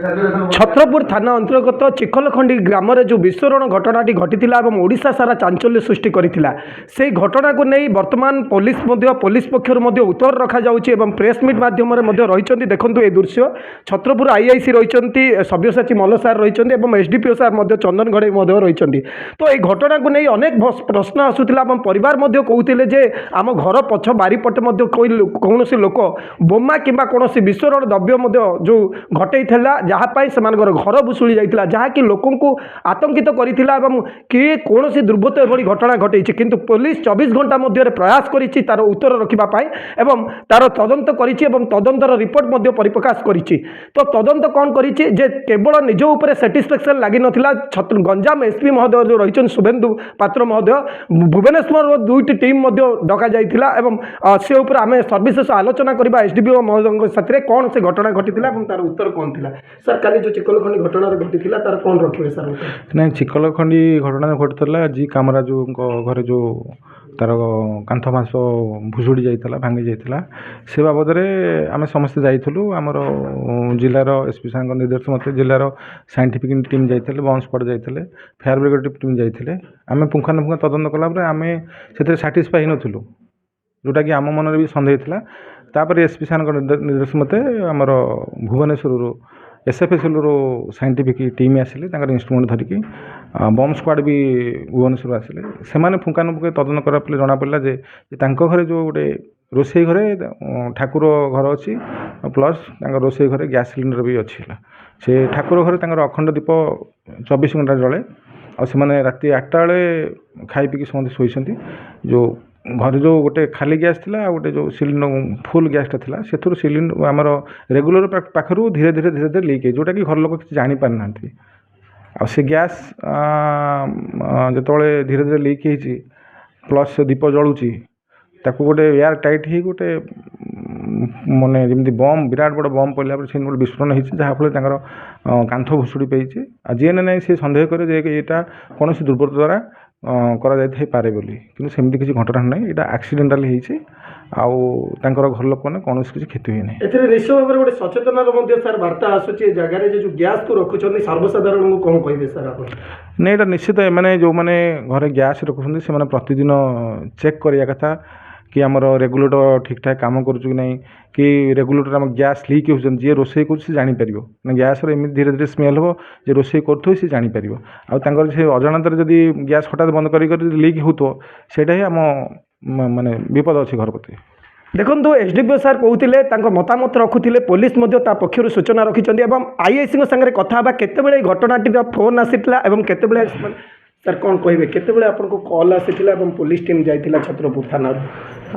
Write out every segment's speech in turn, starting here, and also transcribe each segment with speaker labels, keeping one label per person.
Speaker 1: छत्रपुर थाना अंतर्गत चिखलखंडी ग्राम जो विस्फोरण घटनाटी घटी ओडिशा सारा चांचल्य सृष्टि करथिला से घटना को नहीं वर्तमान पुलिस पक्षर उत्तर रखा जाउछि एवं प्रेस मीट माध्यम रही देखंतु ए दृश्य छत्रपुर आईआईसी रही सब्यसाची मल्ल सार रही एसडीपीओ सार चंदन घड़े रही तो ये घटना को नहीं अनेक प्रश्न आसूला परिवार कहते जे आम घर पछ बारीपटे कौन लोक बोमा किंबा कौन विस्फोरण द्रव्य जो घटे जहाँपाई से घर भुशुड़ी जाता जहाँकि लोक आतंकित करथिला किए कौन दुर्बृत्त एभली घटना घटे किंतु पुलिस 24 घंटा मध्य प्रयास करिछि तार उत्तर रखिबापाई एवं तार तदंत करिछि एवं तदंतर रिपोर्ट मध्य परिप्रकाश करिछि तो तदंत कौन करिछि जे केवल निज उपर सैटिस्फैक्शन लागि नथिला गंजाम एसपी महोदय जो रही शुभेन्दु पात्र महोदय भुवनेश्वर दुईटी टीम मध्य डका जाइथिला एवं से उपर आमे सर्वशेष आलोचना करबा एसडीपीओ महोदय साथी कौन से घटना घटीथिला एवं तार उत्तर कौन थिला सर काली जो चिखलखंडी घटना घटीथिला तार कौन रखिबे सर
Speaker 2: नहीं चिखलखंडी घटना घटीला जी कामराजू घरे जो तार कांथ बांस भुशुड़ी जाइला भांगी जाइला से बाबद आम समस्ते जाइलु आमर जिलार एसपी साहब निर्देश मत जिलार साइंटिफिक टीम जाइए बम स्क्वाड जाइए फायर ब्रिगेड टीम जाइए आम पुंखानुपुंख तदंत कलापर आम से साटिस्फाई नथिलु जोटा कि आम मन भी सन्देह था तापर एसपी साहब निर्देश मत आमर भुवनेश्वर एसएफएसएल रो साइंटिफिक टीम आसिले इन्स्ट्रुमेंट धरिकी बम स्क्वाड भी भुवनेश्वर आसिले से फुंकानुफुंके तदन करा जना पड़ा जे घरे जो गोटे रोसई घरे ठाकुर घर अच्छी प्लस रोसई घरे गैस सिलिंडर भी अच्छी से ठाकुर घरे अखंड दीप 24 घंटा जले आ राति 8टा बेले खाई पीकी समस्त शोइछंती जो घर जो गोटे खाली गैस थिला गोटे जो सिलिंडर फुल गैसटा थिला से सिलिंडर आमर रेगुलर पाखर धीरे धीरे धीरे धीरे लीक जोटा कि घर लोक किसी जानी पारि नांती आ से गैस जिते धीरे धीरे लीक होती प्लस से दीप जलुची ताकू गोटे एयर टाइट ही गोटे माने जमी बम विराट बड़ बम पड़ा गोटे विस्फोरण होती जहाँफल कांथ भुशुड़ी पाई जी ना से सन्देह करे यहाँ कौन दुर्बृत्त द्वारा करा पारे बोली किंतु सेमती किसी घटना ना यहाँ एक्सीडेंटाली होती घर लोक मैंने कौन किसी क्षति हुए
Speaker 1: नहीं निश्चय भाव में गोटे सचेतन सर वार्ता आसूची जगार जो गैस को रखुच्च सर्वसाधारण को कौन कहे सर आप
Speaker 2: नहीं यहाँ निश्चित मैंने जो मैंने घरे गैस रखुच्च से प्रतिदिन चेक करिया कथा कि आमर रेगुलेटर ठीक ठाक काम करुँ कि नहीं कि रेगुलेटर आम गैस लीक हो जी रोसे कर जापर ना गैस एम धीरे धीरे स्मेल हम जे रोसे कर सी जापर आर से अजाणत जदि गैस हठात बंद कर लीक हो सेटा ही आम माने विपद अच्छी घर प्रति
Speaker 1: देखो एसडीपीओ सार कहते मतामत रखुले पुलिस पक्षर सूचना रखिंट आईआईसी संगे कथा केते घटनाटी फोन आसीला केते सर कौन कहे केते आपको कॉल आसीला पुलिस टीम जाइला छत्रपुर थाना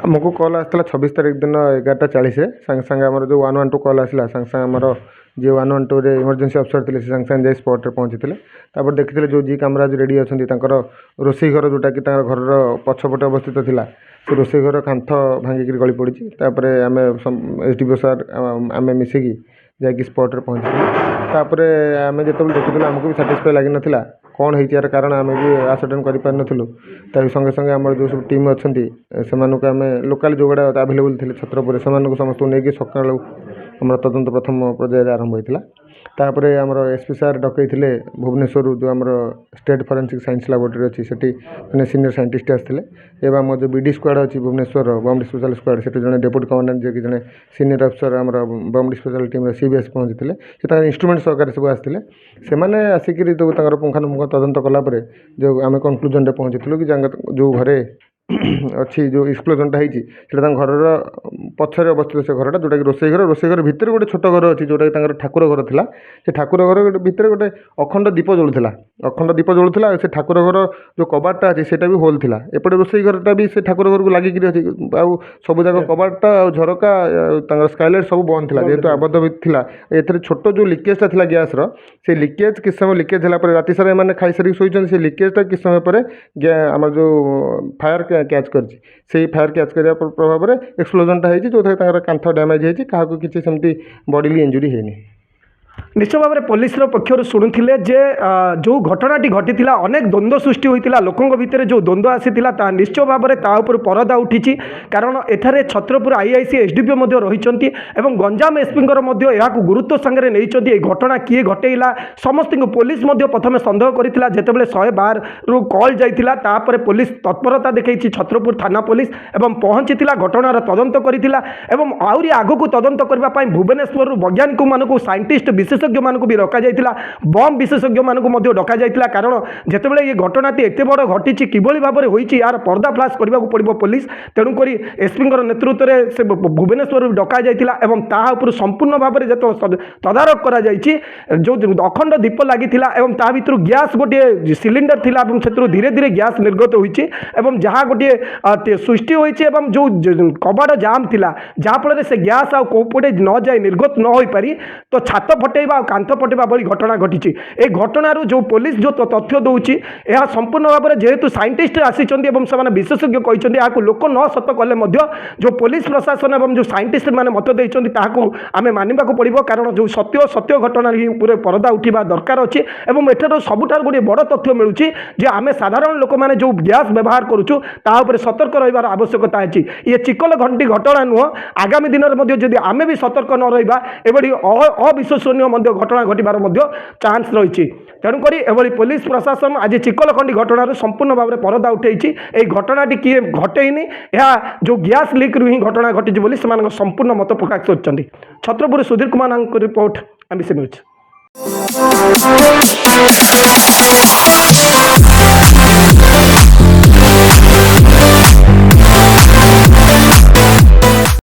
Speaker 3: आमको कॉल आसाला 26 तारीख दिन 11:40 संगे संगे आम जो 112 कॉल आसला संगे संगे आमर जी 112 इमरजेंसी अफसर थे संगे संगे जाए स्पॉट पहुँची तापर देखते जो जी कामराज रेडी अच्छा रोसई घर जोटा कि घर पछपटे अवस्थित था से रोसई घर कांथ भांगिक गली पड़ी तापर आम एसडीपीओ सार आम मिसिकी जाकि स्पॉट पहुँची आम जो देखुलू आमको भी साटिस्फाई लगी नाला कौन है यार कारण आम भी आसर्टेन करूँ संगे संगे आम जो सब टीम अच्छा से आम लोकाल जो गुड़ा आवेलेबल थे छत्रपुर से समस्त नहीं सका आम तदंत प्रथम पर्यायर आरंभ होता तापर आमर एसपी सार डकई भुवनेश्वर जो आम स्टेट फॉरेंसिक साइंस लैबोरेटरी अच्छी से मैंने सीनियर साइंटिस्ट आसते एवं आम जो बीडी स्क्वाड अच्छी भुवनेश्वर बम डिस्पोजाल स्क्वाड से जड़े डेप्यूटी कमांडेंट जी जड़े सीनियर अफसर आम बम डिस्पोजाल टीम सी भी पहुँची से इंस्ट्रुमेंट सहकार सब आसते से आसिक जो पुंखानुपुंख तदंत कलापर जो आम कनक्लूजन पहुँची कि जो घरे अच्छी जो एक्सप्लोजनटा होती घर पछरे अवस्थित से घरटा जोटा कि रोसई घर भितर गोटे छोट घर अच्छी जोटा कि ठाकुर घर था से ठाकुर घर भितर गोटे अखंड दीप जलूला से ठाकुर घर जो कबाटा अच्छी से भी होल था एपटे रोसई घरटा भी से ठाकुर घर को लगिक अच्छी सब जाक कबाटा झरका स्काइलाइट सब बंद था जेहेतु आबद्ध था ए छोट जो लिकेजटा था गैस से लिकेज किस समय लिकेज है राति सारा मैंने खाई सारी शोचन से लिकेजटा किस समय पर आम जो फायर कैच कर फायर कैच करने प्रभाव में एक्सप्लोजनटा होती जो कांथ डैमेज होती क्या किसी सेमती बॉडीली इंजुरी है।
Speaker 1: निश्चय भाव में पुलिस पक्षर शुणुले जे जो घटनाटी घटी अनेक द्वंद्व सृष्टि होता लोकों भितर जो द्वंद्व आसीला निश्चय भाव में ताऊपर परदा उठी कारण एठारे छत्रपुर आईआईसी एसडीपीओ रही गंजाम एसपी गुरुत्व सांगे नहीं घटना किए घटेला समस्त पुलिस प्रथम सन्देह करथिला जेतेबेले 112 रु कॉल जाइतिला पुलिस तत्परता देखई छत्रपुर थाना पुलिस एवं पहुंची घटनार तदंत करथिला एवं आउरी आगकू तदंत करबा पई भुवनेश्वर वैज्ञानिक मानकू साइंटिस्ट विशेषज्ञ मानकू भी डका जाइतिला बम विशेषज्ञ मानकू मध्ये डका जाइतिला कारण जेतेबेले ये घटनाटी एते बड़ घटिछि किबोली भाबरे होईछि यार पर्दा फ्लाश करबाकू पड़िबो पुलिस तेणु करी एसपी नेतृत्व में से भुवनेश्वर डका जाइतिला एवं ताहा उपर संपूर्ण भाव में जो तदारक करा जाइछि जो अखंड दीप लागिथिला एवं ता भितर गैस गोटे सिलिंडर थिला एवं क्षेत्र धीरे धीरे गैस निर्गत होईछि एवं जहाँ गोटे सृष्टि होईछि एवं जो कबाड़ जाम थिला जहाँ फल से गैस आउ कोपटे न जाए निर्गत न हो पारि तो छात फटेबा कांथ फटेबा भली घटना घटी ए घटनार जो पुलिस जो तथ्य दौची यह संपूर्ण भाव में जेहेतु साइंटिस्ट आसीचंती एवं से विशेषज्ञ कहते यहाँ लोक न सत कले जो पुलिस प्रशासन एवं जो साइंटिस्ट मैंने मत देते आम मानवा पड़ो कारण जो सत्य सत्य घटना पूरे परदा उठा दरकार अच्छी एवं एठार सबुठ गोटे बड़ तथ्य मिलूँ जे आम साधारण लोक मैंने जो गैस व्यवहार करुचु ताऊपर सतर्क रही आवश्यकता अच्छी ये चिकल घंटी घटना नुह आगामी दिन में आम भी सतर्क न रहा एभली अविश्वसनीय घटना घटवार चान्स रही तेणुक एभली पुलिस प्रशासन आज चिकलखंडी घटनार संपूर्ण भाव में परदा उठे घटनाटी किए घटेनी यह जो गैस लीक रु ही घटना घटी संपूर्ण मत प्रकाश कर Chhatrapur Sudhir Kumar report MBC news.